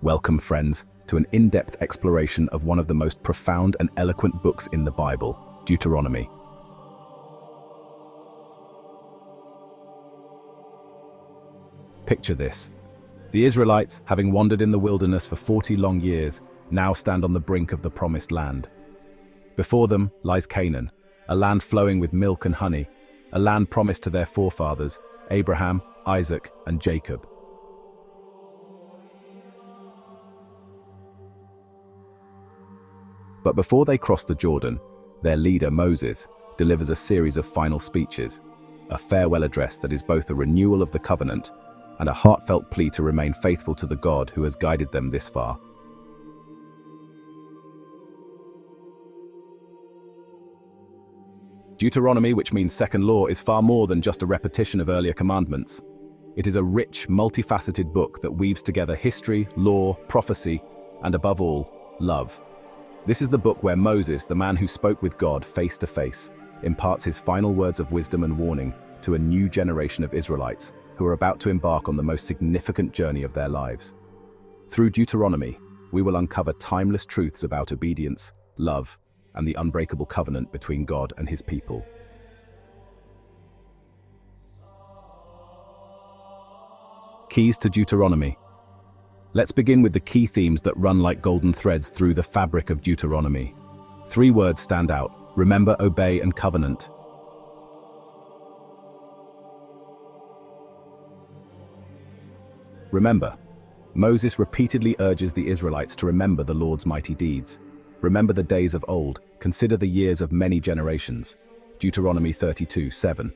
Welcome, friends, to an in-depth exploration of one of the most profound and eloquent books in the Bible, Deuteronomy. Picture this. The Israelites, having wandered in the wilderness for 40 long years, now stand on the brink of the promised land. Before them lies Canaan, a land flowing with milk and honey, a land promised to their forefathers, Abraham, Isaac, and Jacob. But before they cross the Jordan, their leader, Moses, delivers a series of final speeches, a farewell address that is both a renewal of the covenant and a heartfelt plea to remain faithful to the God who has guided them this far. Deuteronomy, which means second law, is far more than just a repetition of earlier commandments. It is a rich, multifaceted book that weaves together history, law, prophecy, and above all, love. This is the book where Moses, the man who spoke with God face to face, imparts his final words of wisdom and warning to a new generation of Israelites who are about to embark on the most significant journey of their lives. Through Deuteronomy, we will uncover timeless truths about obedience, love, and the unbreakable covenant between God and his people. Keys to Deuteronomy. Let's begin with the key themes that run like golden threads through the fabric of Deuteronomy. 3 words stand out: remember, obey, and covenant. Remember. Moses repeatedly urges the Israelites to remember the Lord's mighty deeds. Remember the days of old, consider the years of many generations. Deuteronomy 32:7.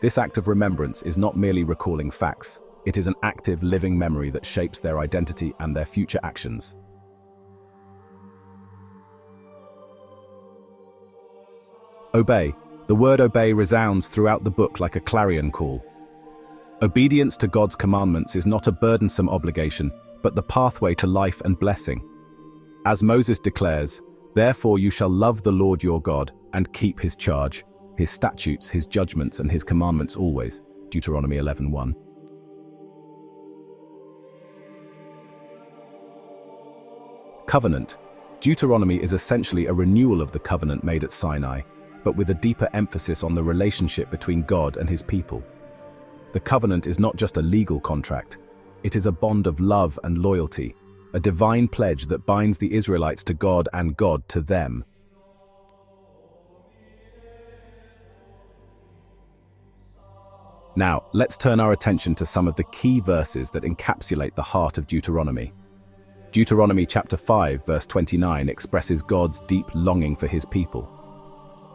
This act of remembrance is not merely recalling facts. It is an active, living memory that shapes their identity and their future actions. Obey. The word obey resounds throughout the book like a clarion call. Obedience to God's commandments is not a burdensome obligation, but the pathway to life and blessing. As Moses declares, "Therefore you shall love the Lord your God and keep his charge, his statutes, his judgments, and his commandments always." Deuteronomy 11:1. Covenant. Deuteronomy is essentially a renewal of the covenant made at Sinai, but with a deeper emphasis on the relationship between God and his people. The covenant is not just a legal contract, it is a bond of love and loyalty, a divine pledge that binds the Israelites to God and God to them. Now, let's turn our attention to some of the key verses that encapsulate the heart of Deuteronomy. Deuteronomy chapter 5, verse 29 expresses God's deep longing for his people.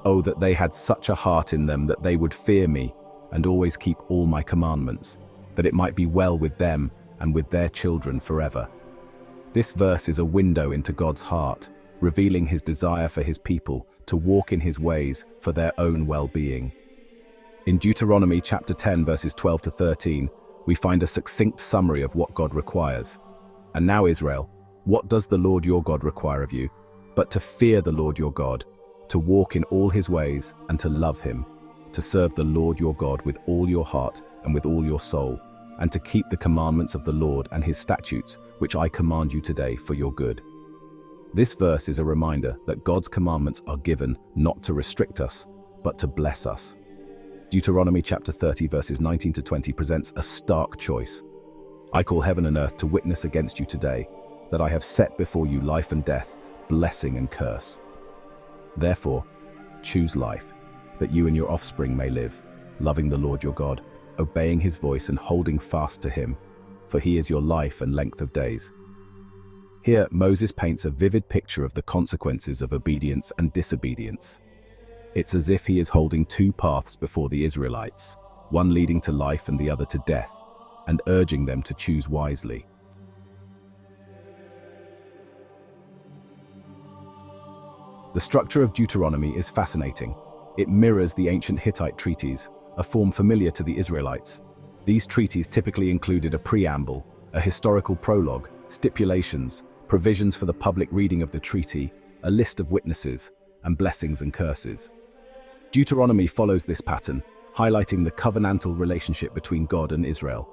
"Oh, that they had such a heart in them that they would fear me and always keep all my commandments, that it might be well with them and with their children forever." This verse is a window into God's heart, revealing his desire for his people to walk in his ways for their own well-being. In Deuteronomy chapter 10, verses 12 to 13, we find a succinct summary of what God requires. "And now, Israel, what does the Lord your God require of you? But to fear the Lord your God, to walk in all his ways and to love him, to serve the Lord your God with all your heart and with all your soul, and to keep the commandments of the Lord and his statutes, which I command you today for your good." This verse is a reminder that God's commandments are given not to restrict us, but to bless us. Deuteronomy chapter 30, verses 19 to 20 presents a stark choice. "I call heaven and earth to witness against you today, that I have set before you life and death, blessing and curse. Therefore, choose life, that you and your offspring may live, loving the Lord your God, obeying his voice and holding fast to him, for he is your life and length of days." Here, Moses paints a vivid picture of the consequences of obedience and disobedience. It's as if he is holding 2 paths before the Israelites, one leading to life and the other to death, and urging them to choose wisely. The structure of Deuteronomy is fascinating. It mirrors the ancient Hittite treaties, a form familiar to the Israelites. These treaties typically included a preamble, a historical prologue, stipulations, provisions for the public reading of the treaty, a list of witnesses, and blessings and curses. Deuteronomy follows this pattern, highlighting the covenantal relationship between God and Israel.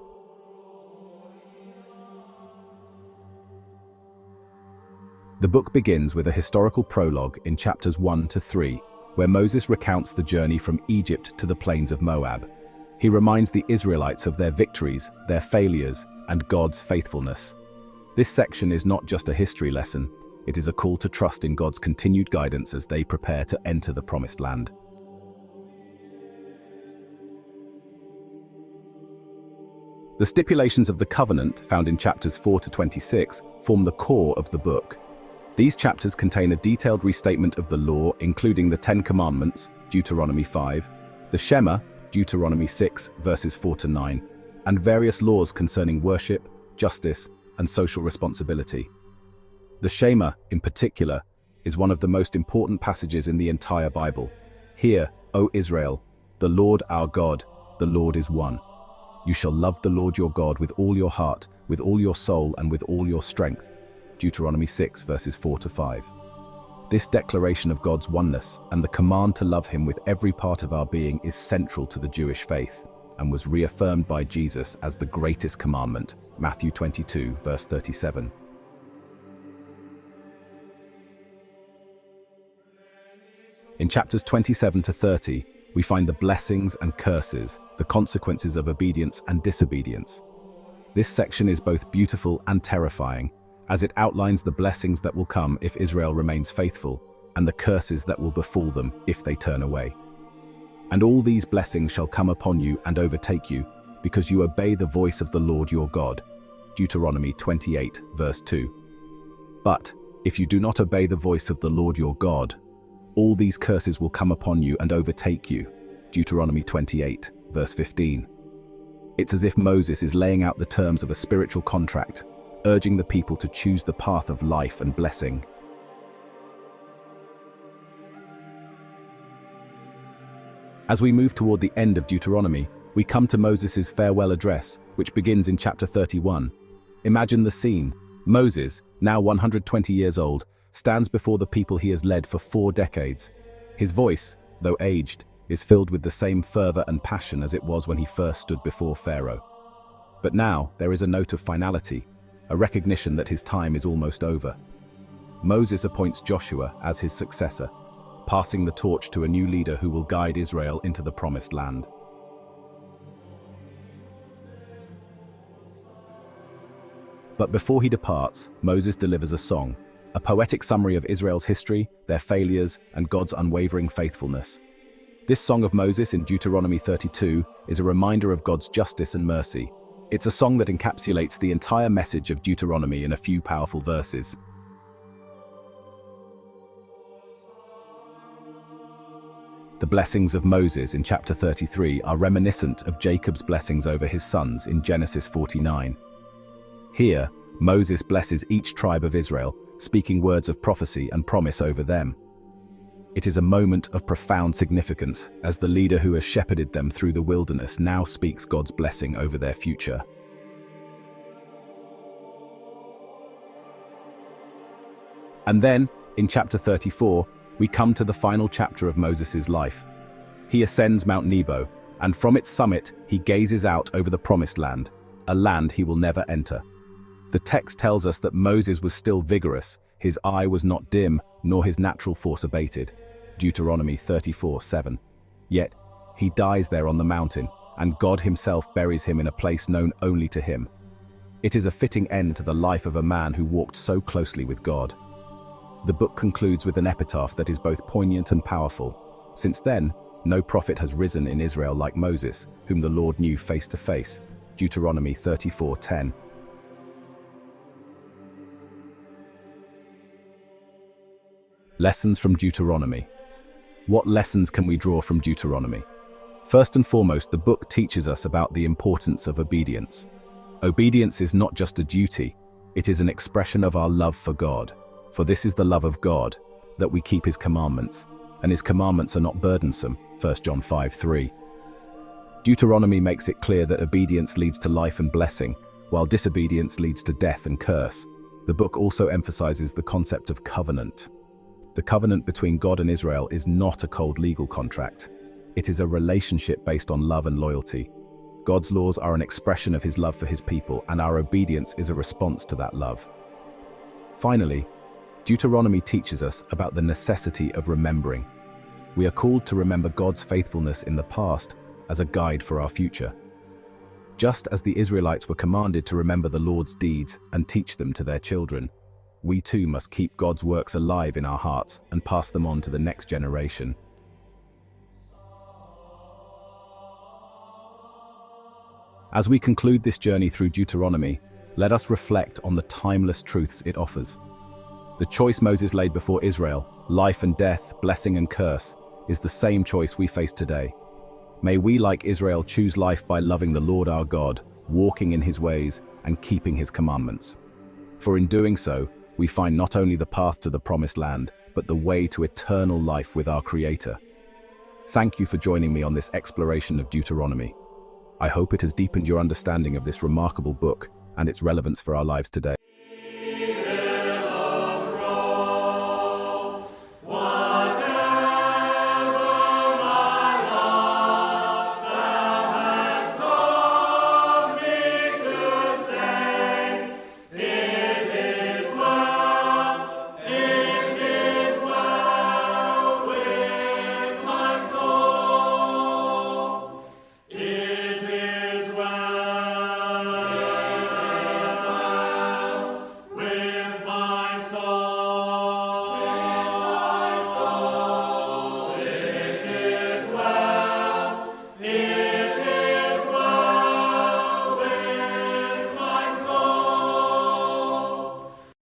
The book begins with a historical prologue in chapters 1 to 3, where Moses recounts the journey from Egypt to the plains of Moab. He reminds the Israelites of their victories, their failures, and God's faithfulness. This section is not just a history lesson, it is a call to trust in God's continued guidance as they prepare to enter the Promised Land. The stipulations of the covenant, found in chapters 4 to 26, form the core of the book. These chapters contain a detailed restatement of the law, including the 10 Commandments, Deuteronomy 5, the Shema, Deuteronomy 6, verses 4 to 9, and various laws concerning worship, justice, and social responsibility. The Shema, in particular, is one of the most important passages in the entire Bible. Hear, O Israel, the Lord our God, the Lord is one. You shall love the Lord your God with all your heart, with all your soul, and with all your strength. Deuteronomy 6, verses 4 to 5. This declaration of God's oneness and the command to love him with every part of our being is central to the Jewish faith and was reaffirmed by Jesus as the greatest commandment, Matthew 22, verse 37. In chapters 27 to 30, we find the blessings and curses, the consequences of obedience and disobedience. This section is both beautiful and terrifying, as it outlines the blessings that will come if Israel remains faithful, and the curses that will befall them if they turn away. And all these blessings shall come upon you and overtake you, because you obey the voice of the Lord your God. Deuteronomy 28, verse 2. But if you do not obey the voice of the Lord your God, all these curses will come upon you and overtake you. Deuteronomy 28, verse 15. It's as if Moses is laying out the terms of a spiritual contract, urging the people to choose the path of life and blessing. As we move toward the end of Deuteronomy, we come to Moses' farewell address, which begins in chapter 31. Imagine the scene. Moses, now 120 years old, stands before the people he has led for 4 decades. His voice, though aged, is filled with the same fervor and passion as it was when he first stood before Pharaoh. But now there is a note of finality, a recognition that his time is almost over. Moses appoints Joshua as his successor, passing the torch to a new leader who will guide Israel into the Promised Land. But before he departs, Moses delivers a song, a poetic summary of Israel's history, their failures, and God's unwavering faithfulness. This song of Moses in Deuteronomy 32 is a reminder of God's justice and mercy. It's a song that encapsulates the entire message of Deuteronomy in a few powerful verses. The blessings of Moses in chapter 33 are reminiscent of Jacob's blessings over his sons in Genesis 49. Here, Moses blesses each tribe of Israel, speaking words of prophecy and promise over them. It is a moment of profound significance, as the leader who has shepherded them through the wilderness now speaks God's blessing over their future. And then, in chapter 34, we come to the final chapter of Moses' life. He ascends Mount Nebo, and from its summit he gazes out over the Promised Land, a land he will never enter. The text tells us that Moses was still vigorous, his eye was not dim, nor his natural force abated. Deuteronomy 34:7. Yet, he dies there on the mountain, and God himself buries him in a place known only to him. It is a fitting end to the life of a man who walked so closely with God. The book concludes with an epitaph that is both poignant and powerful. Since then, no prophet has risen in Israel like Moses, whom the Lord knew face to face. Deuteronomy 34:10. Lessons from Deuteronomy. What lessons can we draw from Deuteronomy? First and foremost, the book teaches us about the importance of obedience. Obedience is not just a duty, it is an expression of our love for God. For this is the love of God, that we keep his commandments, and his commandments are not burdensome. 1 John 5:3. Deuteronomy makes it clear that obedience leads to life and blessing, while disobedience leads to death and curse. The book also emphasizes the concept of covenant. The covenant between God and Israel is not a cold legal contract. It is a relationship based on love and loyalty. God's laws are an expression of his love for his people, and our obedience is a response to that love. Finally, Deuteronomy teaches us about the necessity of remembering. We are called to remember God's faithfulness in the past as a guide for our future. Just as the Israelites were commanded to remember the Lord's deeds and teach them to their children, we too must keep God's works alive in our hearts and pass them on to the next generation. As we conclude this journey through Deuteronomy, let us reflect on the timeless truths it offers. The choice Moses laid before Israel, life and death, blessing and curse, is the same choice we face today. May we, like Israel, choose life by loving the Lord our God, walking in his ways, and keeping his commandments. For in doing so, we find not only the path to the promised land, but the way to eternal life with our Creator. Thank you for joining me on this exploration of Deuteronomy. I hope it has deepened your understanding of this remarkable book and its relevance for our lives today.